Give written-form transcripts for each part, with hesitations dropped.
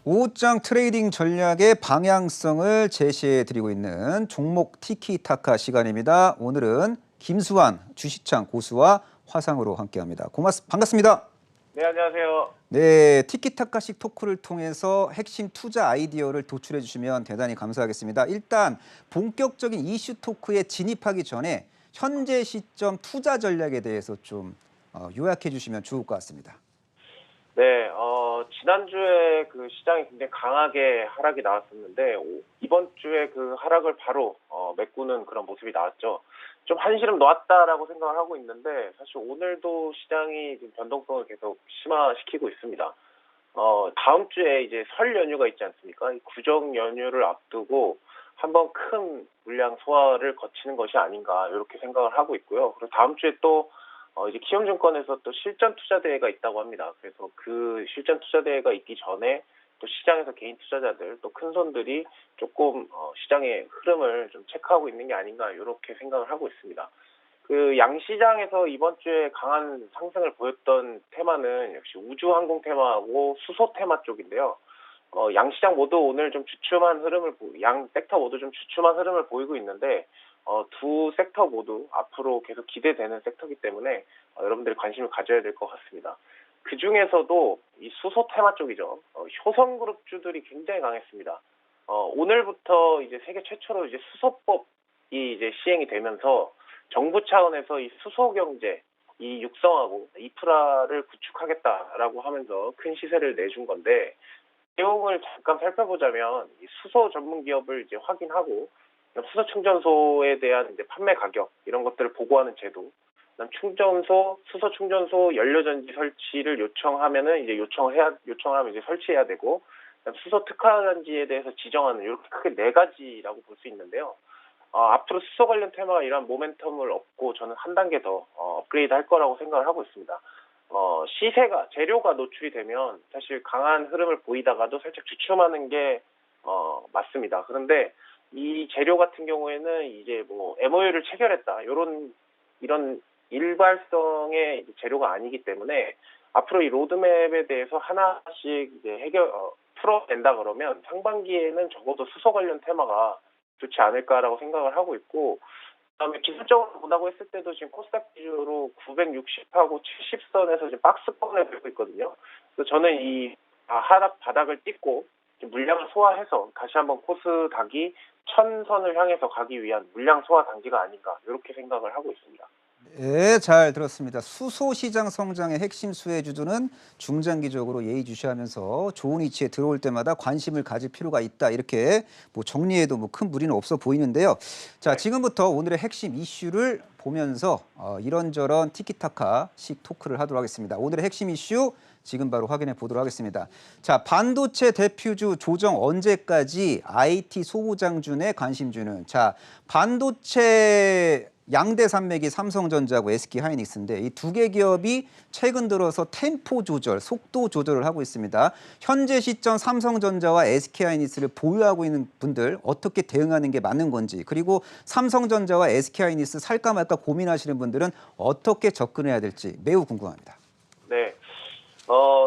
오후장 트레이딩 전략의 방향성을 제시해 드리고 있는 종목 티키타카 시간입니다. 오늘은 김수환 주식창 고수와 화상으로 함께합니다. 반갑습니다. 네, 안녕하세요. 네, 티키타카식 토크를 통해서 핵심 투자 아이디어를 도출해 주시면 대단히 감사하겠습니다. 일단 본격적인 이슈 토크에 진입하기 전에 현재 시점 투자 전략에 대해서 좀 요약해 주시면 좋을 것 같습니다. 네, 지난주에 그 시장이 굉장히 강하게 하락이 나왔었는데, 이번 주에 그 하락을 바로, 메꾸는 그런 모습이 나왔죠. 좀 한시름 놓았다라고 생각을 하고 있는데, 사실 오늘도 시장이 지금 변동성을 계속 심화시키고 있습니다. 다음 주에 이제 설 연휴가 있지 않습니까? 이 구정 연휴를 앞두고 한번 큰 물량 소화를 거치는 것이 아닌가, 이렇게 생각을 하고 있고요. 그리고 다음 주에 또 이제 키움증권에서 또 실전 투자 대회가 있다고 합니다. 그래서 그 실전 투자 대회가 있기 전에 또 시장에서 개인 투자자들 또 큰 손들이 조금 시장의 흐름을 좀 체크하고 있는 게 아닌가 이렇게 생각을 하고 있습니다. 그 양시장에서 이번 주에 강한 상승을 보였던 테마는 역시 우주항공 테마하고 수소 테마 쪽인데요. 양시장 모두 오늘 좀 주춤한 양 섹터 모두 좀 주춤한 흐름을 보이고 있는데, 두 섹터 모두 앞으로 계속 기대되는 섹터이기 때문에 여러분들이 관심을 가져야 될 것 같습니다. 그 중에서도 이 수소 테마 쪽이죠. 효성그룹주들이 굉장히 강했습니다. 오늘부터 이제 세계 최초로 이제 수소법이 이제 시행이 되면서 정부 차원에서 이 수소 경제 이 육성하고 인프라를 구축하겠다라고 하면서 큰 시세를 내준 건데, 내용을 잠깐 살펴보자면 이 수소 전문 기업을 이제 확인하고 수소 충전소에 대한 이제 판매 가격 이런 것들을 보고하는 제도, 그다음 수소 충전소 연료전지 설치를 요청하면은 이제 요청하면 이제 설치해야 되고, 그다음 수소 특화단지에 대해서 지정하는 이렇게 크게 네 가지라고 볼 수 있는데요. 앞으로 수소 관련 테마가 이러한 모멘텀을 얻고 저는 한 단계 더 업그레이드 할 거라고 생각을 하고 있습니다. 재료가 노출이 되면 사실 강한 흐름을 보이다가도 살짝 주춤하는 게 맞습니다. 그런데 이 재료 같은 경우에는 이제 뭐 MOU를 체결했다 이런 일괄성의 재료가 아니기 때문에 앞으로 이 로드맵에 대해서 하나씩 이제 풀어낸다 그러면 상반기에는 적어도 수소 관련 테마가 좋지 않을까라고 생각을 하고 있고, 그다음에 기술적으로 본다고 했을 때도 지금 코스닥 기준으로 960하고 70선에서 지금 박스권을 밟고 있거든요. 그래서 저는 이 하락 바닥을 딛고 물량을 소화해서 다시 한번 코스닥이 1000선을 향해서 가기 위한 물량 소화 단계가 아닌가 이렇게 생각을 하고 있습니다. 네, 잘 들었습니다. 수소 시장 성장의 핵심 수혜주들은 중장기적으로 예의주시하면서 좋은 위치에 들어올 때마다 관심을 가질 필요가 있다. 이렇게 뭐 정리해도 뭐 큰 무리는 없어 보이는데요. 자, 네. 지금부터 오늘의 핵심 이슈를 보면서 이런저런 티키타카식 토크를 하도록 하겠습니다. 오늘의 핵심 이슈 지금 바로 확인해 보도록 하겠습니다. 자, 반도체 대표주 조정 언제까지 IT 소부장준에 관심주는, 자, 반도체 양대 산맥이 삼성전자하고 SK하이닉스인데 이 두 개 기업이 최근 들어서 템포 조절, 속도 조절을 하고 있습니다. 현재 시점 삼성전자와 SK하이닉스를 보유하고 있는 분들 어떻게 대응하는 게 맞는 건지, 그리고 삼성전자와 SK하이닉스 살까 말까 고민하시는 분들은 어떻게 접근해야 될지 매우 궁금합니다. 네.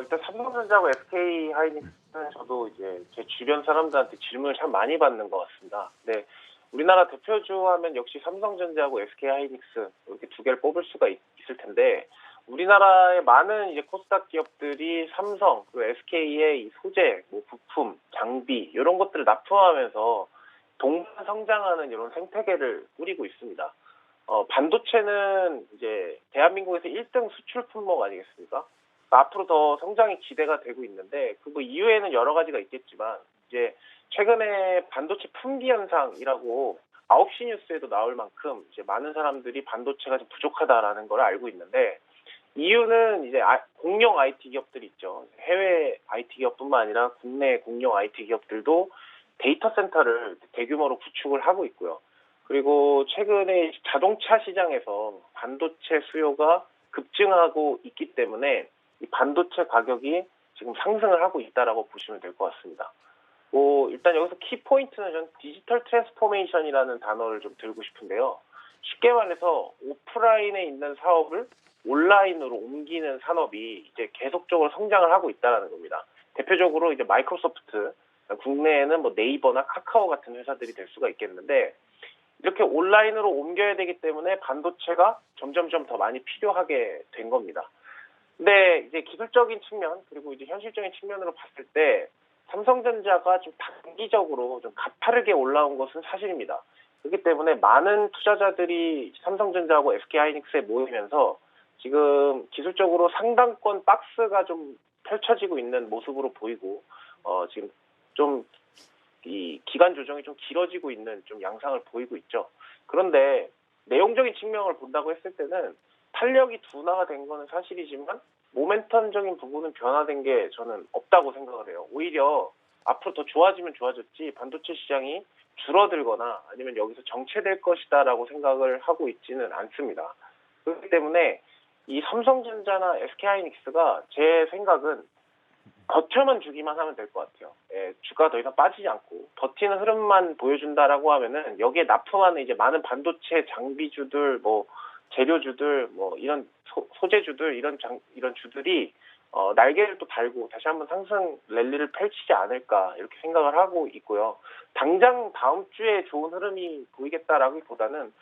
일단 삼성전자하고 SK하이닉스는 저도 이제 제 주변 사람들한테 질문을 참 많이 받는 것 같습니다. 네. 우리나라 대표주 하면 역시 삼성전자하고 SK하이닉스 이렇게 두 개를 뽑을 수가 있을 텐데, 우리나라의 많은 이제 코스닥 기업들이 삼성 그리고 SK의 이 소재, 뭐 부품, 장비 이런 것들을 납품하면서 동반 성장하는 이런 생태계를 꾸리고 있습니다. 반도체는 이제 대한민국에서 1등 수출 품목 아니겠습니까? 앞으로 더 성장이 기대가 되고 있는데, 그 뭐 이유에는 여러 가지가 있겠지만, 이제 최근에 반도체 품귀 현상이라고 9시 뉴스에도 나올 만큼 이제 많은 사람들이 반도체가 좀 부족하다라는 걸 알고 있는데, 이유는 이제 공용 IT 기업들이 있죠. 해외 IT 기업뿐만 아니라 국내 공용 IT 기업들도 데이터 센터를 대규모로 구축을 하고 있고요. 그리고 최근에 자동차 시장에서 반도체 수요가 급증하고 있기 때문에 이 반도체 가격이 지금 상승을 하고 있다라고 보시면 될 것 같습니다. 일단 여기서 키포인트는 전 디지털 트랜스포메이션이라는 단어를 좀 들고 싶은데요. 쉽게 말해서 오프라인에 있는 사업을 온라인으로 옮기는 산업이 이제 계속적으로 성장을 하고 있다는 겁니다. 대표적으로 이제 마이크로소프트, 국내에는 뭐 네이버나 카카오 같은 회사들이 될 수가 있겠는데 이렇게 온라인으로 옮겨야 되기 때문에 반도체가 점점점 더 많이 필요하게 된 겁니다. 근데 이제 기술적인 측면 그리고 이제 현실적인 측면으로 봤을 때 삼성전자가 좀 단기적으로 좀 가파르게 올라온 것은 사실입니다. 그렇기 때문에 많은 투자자들이 삼성전자하고 SK하이닉스에 모이면서 지금 기술적으로 상당권 박스가 좀 펼쳐지고 있는 모습으로 보이고 지금 좀 이 기간 조정이 좀 길어지고 있는 좀 양상을 보이고 있죠. 그런데 내용적인 측면을 본다고 했을 때는 탄력이 둔화가 된 거는 사실이지만 모멘텀적인 부분은 변화된 게 저는 없다고 생각을 해요. 오히려 앞으로 더 좋아지면 좋아졌지 반도체 시장이 줄어들거나 아니면 여기서 정체될 것이다라고 생각을 하고 있지는 않습니다. 그렇기 때문에 이 삼성전자나 SK하이닉스가 제 생각은 버텨만 주기만 하면 될 것 같아요. 예, 주가 더 이상 빠지지 않고 버티는 흐름만 보여준다라고 하면은 여기에 납품하는 이제 많은 반도체 장비주들, 뭐 재료주들, 뭐 이런 소재주들 이런 주들이 날개를 또 달고 다시 한번 상승 랠리를 펼치지 않을까 이렇게 생각을 하고 있고요. 당장 다음 주에 좋은 흐름이 보이겠다라기보다는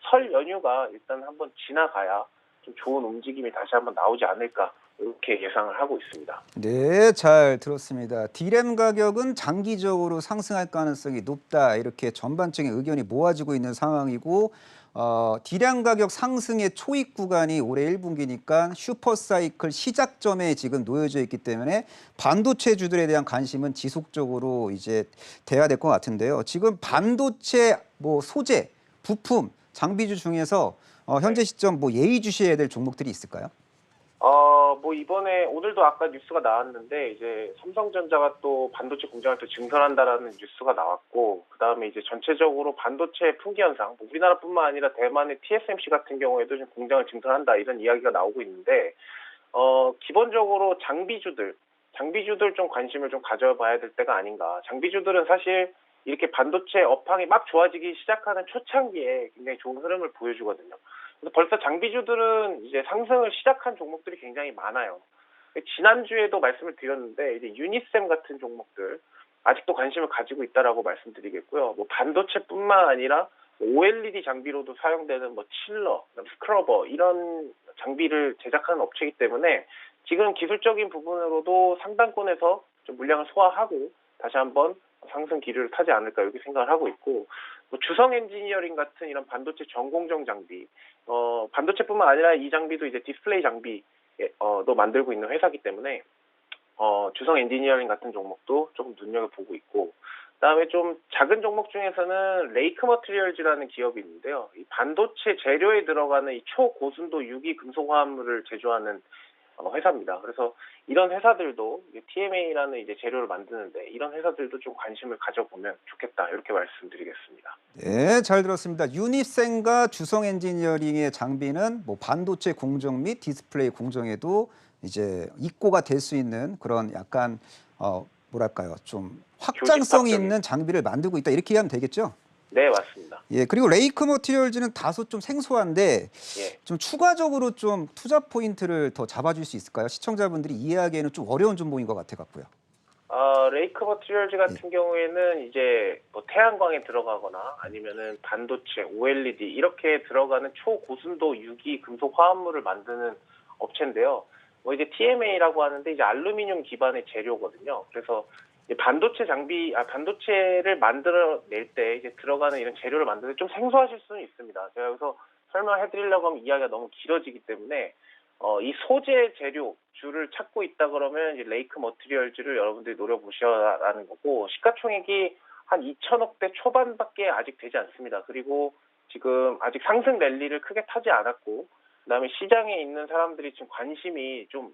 설 연휴가 일단 한번 지나가야 좀 좋은 움직임이 다시 한번 나오지 않을까 이렇게 예상을 하고 있습니다. 네, 잘 들었습니다. D램 가격은 장기적으로 상승할 가능성이 높다. 이렇게 전반적인 의견이 모아지고 있는 상황이고 D램 가격 상승의 초입 구간이 올해 1분기니까 슈퍼사이클 시작점에 지금 놓여져 있기 때문에 반도체주들에 대한 관심은 지속적으로 이제 돼야 될 것 같은데요. 지금 반도체 뭐 소재, 부품, 장비주 중에서 현재 시점 뭐 예의주시해야 될 종목들이 있을까요? 뭐 이번에 오늘도 아까 뉴스가 나왔는데 이제 삼성전자가 또 반도체 공장을 또 증설한다라는 뉴스가 나왔고 그다음에 이제 전체적으로 반도체 품귀 현상, 뭐 우리나라뿐만 아니라 대만의 TSMC 같은 경우에도 지금 공장을 증설한다 이런 이야기가 나오고 있는데 기본적으로 장비주들 좀 관심을 좀 가져봐야 될 때가 아닌가. 장비주들은 사실 이렇게 반도체 업황이 막 좋아지기 시작하는 초창기에 굉장히 좋은 흐름을 보여주거든요. 그래서 벌써 장비주들은 이제 상승을 시작한 종목들이 굉장히 많아요. 지난주에도 말씀을 드렸는데 이제 유니셈 같은 종목들 아직도 관심을 가지고 있다라고 말씀드리겠고요. 뭐 반도체뿐만 아니라 OLED 장비로도 사용되는 뭐 칠러, 스크러버 이런 장비를 제작하는 업체이기 때문에 지금 기술적인 부분으로도 상단권에서 좀 물량을 소화하고 다시 한번 상승 기류를 타지 않을까 이렇게 생각을 하고 있고 뭐 주성 엔지니어링 같은 이런 반도체 전공정 장비 반도체뿐만 아니라 이 장비도 이제 디스플레이 장비 도 만들고 있는 회사이기 때문에 주성 엔지니어링 같은 종목도 조금 눈여겨보고 있고 그다음에 좀 작은 종목 중에서는 레이크 머티리얼즈라는 기업이 있는데요. 이 반도체 재료에 들어가는 이 초고순도 유기 금속 화합물을 제조하는 회사입니다. 그래서 이런 회사들도 TMA라는 이제 재료를 만드는데 이런 회사들도 좀 관심을 가져보면 좋겠다 이렇게 말씀드리겠습니다. 네, 잘 들었습니다. 유니셈과 주성 엔지니어링의 장비는 뭐 반도체 공정 및 디스플레이 공정에도 이제 입고가 될 수 있는 그런 약간 뭐랄까요, 좀 확장성이 있는 장비를 만들고 있다 이렇게 이해하면 되겠죠? 네, 맞습니다. 예, 그리고 레이크 머티리얼즈는 다소 좀 생소한데 좀 추가적으로 좀 투자 포인트를 더 잡아줄 수 있을까요? 시청자분들이 이해하기에는 좀 어려운 종목인 것 같아 갖고요. 레이크 머티리얼즈 같은 경우에는 이제 뭐 태양광에 들어가거나 아니면은 반도체, OLED 이렇게 들어가는 초고순도 유기 금속 화합물을 만드는 업체인데요. 뭐 이제 TMA라고 하는데 이제 알루미늄 기반의 재료거든요. 그래서 반도체 반도체를 만들어낼 때 이제 들어가는 이런 재료를 만드는 데 좀 생소하실 수는 있습니다. 제가 여기서 설명해드리려고 하면 이야기가 너무 길어지기 때문에 이 소재 재료 주를 찾고 있다 그러면 이제 레이크 머티리얼즈를 여러분들이 노려보셔라는 거고 시가총액이 한 2천억대 초반밖에 아직 되지 않습니다. 그리고 지금 아직 상승 랠리를 크게 타지 않았고 그다음에 시장에 있는 사람들이 지금 관심이 좀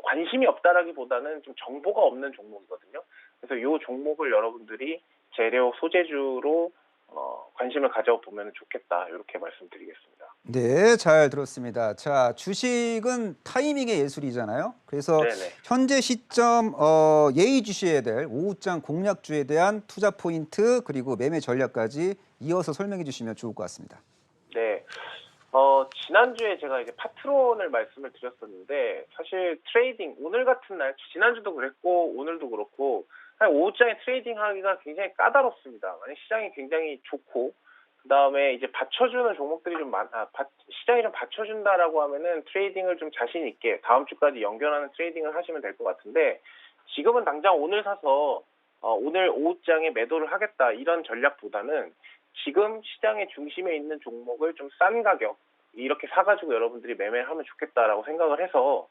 관심이 없다라기보다는 좀 정보가 없는 종목이거든요. 그래서 이 종목을 여러분들이 재료 소재주로 관심을 가져보면 좋겠다 이렇게 말씀드리겠습니다. 네, 잘 들었습니다. 자, 주식은 타이밍의 예술이잖아요. 그래서 네네. 현재 시점 예의주시해야 될 오후장 공략주에 대한 투자 포인트 그리고 매매 전략까지 이어서 설명해 주시면 좋을 것 같습니다. 네. 지난주에 제가 이제 파트론을 말씀을 드렸었는데 사실 트레이딩 오늘 같은 날 지난주도 그랬고 오늘도 그렇고 한 오후장에 트레이딩 하기가 굉장히 까다롭습니다. 만약 시장이 굉장히 좋고 그다음에 이제 받쳐주는 종목들이 좀 시장이 좀 받쳐준다라고 하면은 트레이딩을 좀 자신 있게 다음 주까지 연결하는 트레이딩을 하시면 될 것 같은데 지금은 당장 오늘 사서 오늘 오후장에 매도를 하겠다 이런 전략보다는 지금 시장의 중심에 있는 종목을 좀 싼 가격 이렇게 사가지고 여러분들이 매매를 하면 좋겠다라고 생각을 해서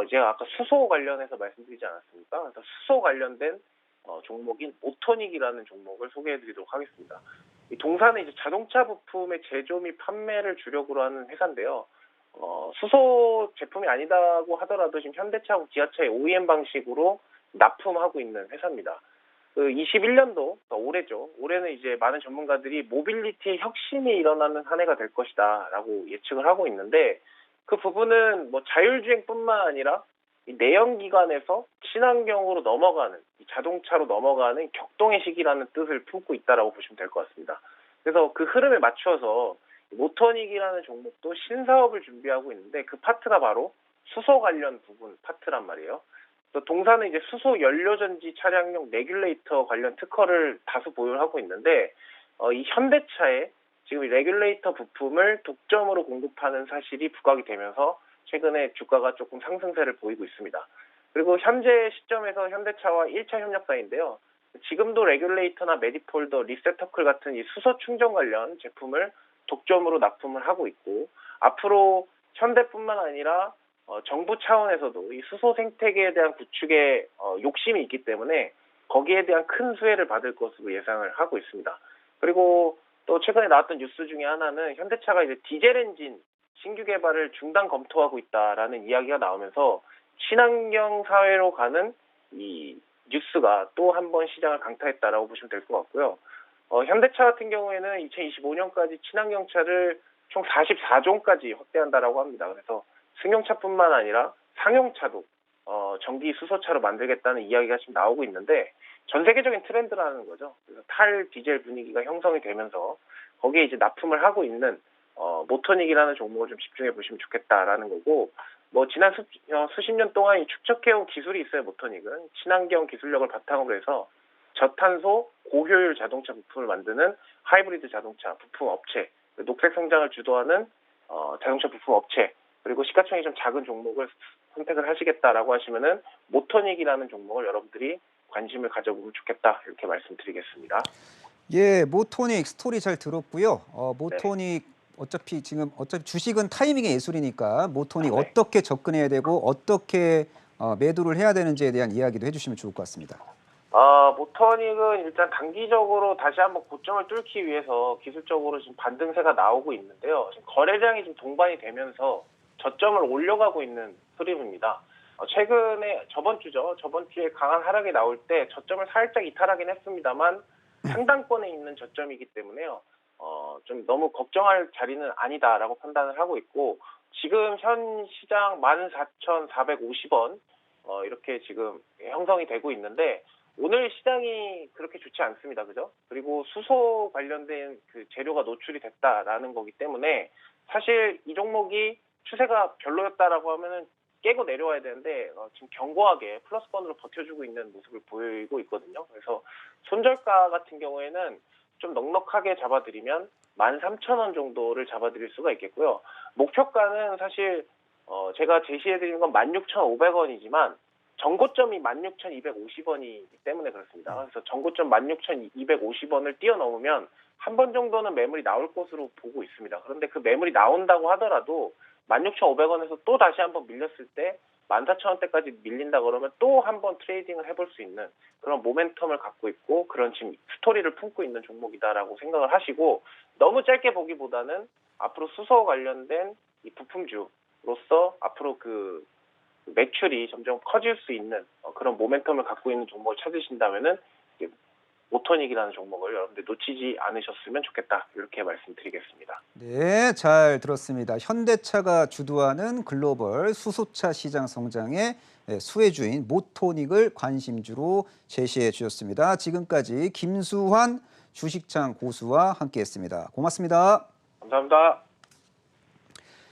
제가 아까 수소 관련해서 말씀드리지 않았습니까? 그래서 수소 관련된 종목인 모토닉이라는 종목을 소개해드리도록 하겠습니다. 이 동사는 이제 자동차 부품의 제조 및 판매를 주력으로 하는 회사인데요. 수소 제품이 아니다고 하더라도 지금 현대차하고 기아차의 OEM 방식으로 납품하고 있는 회사입니다. 그 21년도, 올해죠. 올해는 이제 많은 전문가들이 모빌리티의 혁신이 일어나는 한 해가 될 것이다라고 예측을 하고 있는데 그 부분은 뭐 자율주행뿐만 아니라 이 내연기관에서 친환경으로 넘어가는, 이 자동차로 넘어가는 격동의 시기라는 뜻을 품고 있다라고 보시면 될 것 같습니다. 그래서 그 흐름에 맞춰서 모터닉이라는 종목도 신사업을 준비하고 있는데 그 파트가 바로 수소 관련 부분 파트란 말이에요. 그래서 동사는 이제 수소 연료전지 차량용 레귤레이터 관련 특허를 다수 보유를 하고 있는데 이 현대차에 지금 이 레귤레이터 부품을 독점으로 공급하는 사실이 부각이 되면서 최근에 주가가 조금 상승세를 보이고 있습니다. 그리고 현재 시점에서 현대차와 1차 협력 사이인데요. 지금도 레귤레이터나 메디폴더, 리셋터클 같은 이 수소 충전 관련 제품을 독점으로 납품을 하고 있고 앞으로 현대뿐만 아니라 정부 차원에서도 이 수소 생태계에 대한 구축에 욕심이 있기 때문에 거기에 대한 큰 수혜를 받을 것으로 예상을 하고 있습니다. 그리고 또 최근에 나왔던 뉴스 중에 하나는 현대차가 이제 디젤 엔진 신규 개발을 중단 검토하고 있다라는 이야기가 나오면서 친환경 사회로 가는 이 뉴스가 또 한 번 시장을 강타했다라고 보시면 될 것 같고요. 현대차 같은 경우에는 2025년까지 친환경차를 총 44종까지 확대한다라고 합니다. 그래서 승용차뿐만 아니라 상용차도 전기 수소차로 만들겠다는 이야기가 지금 나오고 있는데 전 세계적인 트렌드라는 거죠. 그래서 탈 디젤 분위기가 형성이 되면서 거기에 이제 납품을 하고 있는 모터닉이라는 종목을 좀 집중해 보시면 좋겠다라는 거고 뭐 지난 수십 년 동안 축적해온 기술이 있어요. 모터닉은 친환경 기술력을 바탕으로 해서 저탄소 고효율 자동차 부품을 만드는 하이브리드 자동차 부품 업체, 녹색 성장을 주도하는 자동차 부품 업체 그리고 시가총액이 좀 작은 종목을 선택을 하시겠다라고 하시면은 모터닉이라는 종목을 여러분들이 관심을 가져보면 좋겠다 이렇게 말씀드리겠습니다. 예, 모토닉 스토리 잘 들었고요. 모토닉 네. 어차피 주식은 타이밍의 예술이니까 모토닉 네. 어떻게 접근해야 되고 어떻게 매도를 해야 되는지에 대한 이야기도 해주시면 좋을 것 같습니다. 모터닉은 일단 단기적으로 다시 한번 고점을 뚫기 위해서 기술적으로 지금 반등세가 나오고 있는데요. 지금 거래량이 좀 동반이 되면서 저점을 올려가고 있는 흐름입니다. 최근에 저번 주에 강한 하락이 나올 때 저점을 살짝 이탈하긴 했습니다만 상단권에 있는 저점이기 때문에요. 좀 너무 걱정할 자리는 아니다라고 판단을 하고 있고 지금 현 시장 14,450원 이렇게 지금 형성이 되고 있는데 오늘 시장이 그렇게 좋지 않습니다. 그죠? 그리고 수소 관련된 그 재료가 노출이 됐다라는 거기 때문에 사실 이 종목이 추세가 별로였다라고 하면은 깨고 내려와야 되는데 지금 견고하게 플러스권으로 버텨주고 있는 모습을 보이고 있거든요. 그래서 손절가 같은 경우에는 좀 넉넉하게 잡아드리면 13,000원 정도를 잡아드릴 수가 있겠고요. 목표가는 사실 제가 제시해드리는 건 16,500원이지만 전고점이 16,250원이기 때문에 그렇습니다. 그래서 전고점 16,250원을 뛰어넘으면 한 번 정도는 매물이 나올 것으로 보고 있습니다. 그런데 그 매물이 나온다고 하더라도 16,500원에서 또 다시 한번 밀렸을 때 14,000원대까지 밀린다 그러면 또 한 번 트레이딩을 해볼 수 있는 그런 모멘텀을 갖고 있고 그런 지금 스토리를 품고 있는 종목이다라고 생각을 하시고 너무 짧게 보기보다는 앞으로 수소 관련된 이 부품주로서 앞으로 그 매출이 점점 커질 수 있는 그런 모멘텀을 갖고 있는 종목을 찾으신다면은 모터닉이라는 종목을 여러분들 놓치지 않으셨으면 좋겠다 이렇게 말씀드리겠습니다. 네, 잘 들었습니다. 현대차가 주도하는 글로벌 수소차 시장 성장의 수혜주인 모토닉을 관심주로 제시해 주셨습니다. 지금까지 김수환 주식창 고수와 함께했습니다. 고맙습니다. 감사합니다.